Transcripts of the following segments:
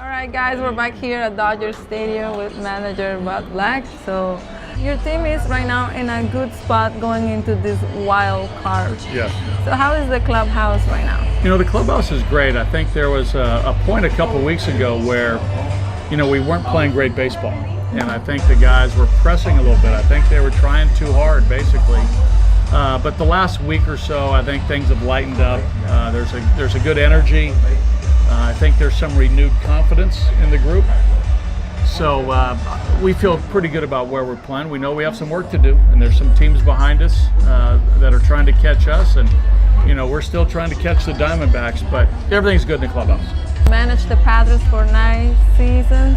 All right, guys, we're back here at Dodger Stadium with manager Bob Black. So your team is right now in a good spot going into this wild card. Yes. So how is the clubhouse right now? You know, the clubhouse is great. I think there was a point a couple weeks ago where, you know, we weren't playing great baseball. And I think the guys were pressing a little bit. I think they were trying too hard, basically. But the last week or so, I think things have lightened up. There's a good energy. I think there's some renewed confidence in the group. So we feel pretty good about where we're playing. We know we have some work to do, and there's some teams behind us that are trying to catch us. And, you know, we're still trying to catch the Diamondbacks, but everything's good in the clubhouse. Managed the Padres for 9 seasons.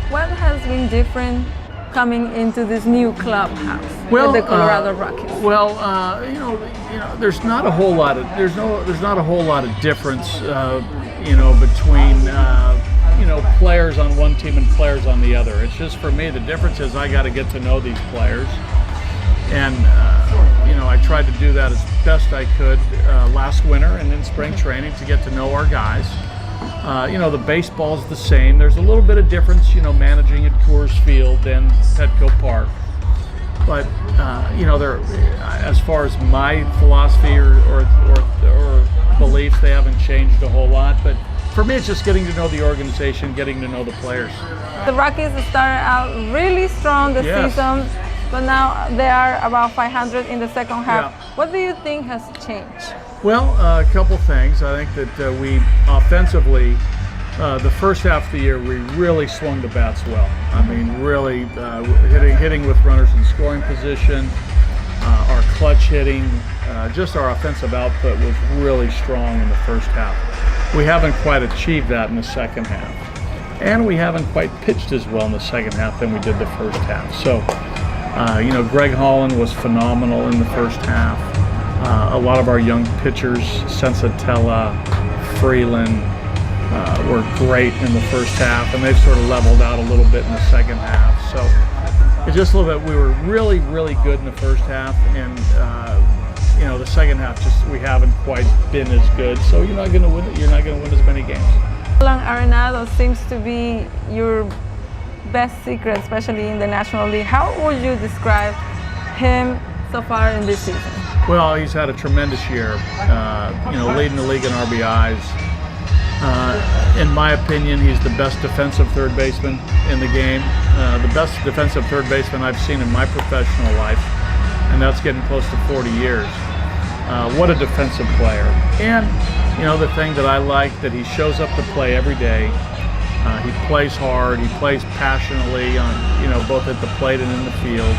What has been different coming into this new clubhouse with the Colorado Rockies? You know, there's not a whole lot of there's not a whole lot of difference, you know, between you know, players on one team and players on the other. It's just, for me, the difference is I got to get to know these players, and you know, I tried to do that as best I could last winter and in spring training to get to know our guys. You know, the baseball's the same. There's a little bit of difference, you know, managing at Coors Field than Petco Park. But, you know, as far as my philosophy or beliefs, they haven't changed a whole lot. But for me, it's just getting to know the organization, getting to know the players. The Rockies started out really strong this season, but now they are about 500 in the second half. Yeah. What do you think has changed? Well, a couple things. I think that we offensively, the first half of the year, we really swung the bats well. I mean, really hitting with runners in scoring position, our clutch hitting, just our offensive output was really strong in the first half. We haven't quite achieved that in the second half. And we haven't quite pitched as well in the second half than we did the first half. So, you know, Greg Holland was phenomenal in the first half. A lot of our young pitchers, Sensatella, Freeland, were great in the first half, and they've sort of leveled out a little bit in the second half. So it's just a little bit. We were really, really good in the first half, and you know, the second half, just we haven't quite been as good. So you're not going to win. You're not going to win as many games. Nolan Arenado seems to be your best secret, especially in the National League. How would you describe him so far in this season? Well, he's had a tremendous year, you know, leading the league in RBIs. In my opinion, he's the best defensive third baseman in the game, the best defensive third baseman I've seen in my professional life, and that's getting close to 40 years. What a defensive player. And, you know, the thing that I like, that he shows up to play every day. He plays hard, he plays passionately on, you know, both at the plate and in the field.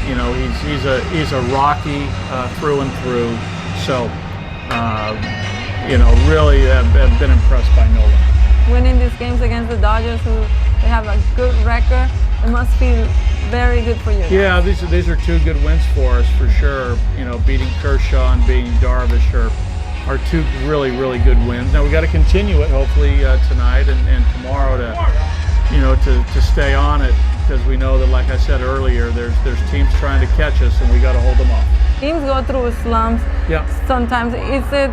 You know, he's a Rocky through and through. So, you know, really have been impressed by Nolan. Winning these games against the Dodgers, who they have a good record, it must feel very good for you guys. Yeah, these are 2 good wins for us for sure. You know, beating Kershaw and beating Darvish are 2 really, really good wins. Now we got to continue it, hopefully tonight and tomorrow you know, to stay on it, because we know that, like I said earlier, there's teams trying to catch us, and we got to hold them off. Teams go through slumps. Yeah. Sometimes. Is it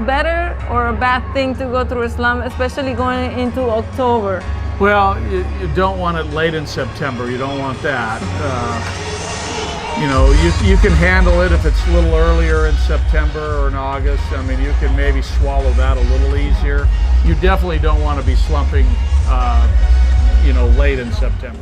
better or a bad thing to go through a slump, especially going into October? Well, you don't want it late in September. You don't want that. You know, you can handle it if it's a little earlier in September or in August. I mean, you can maybe swallow that a little easier. You definitely don't want to be slumping, you know, late in September.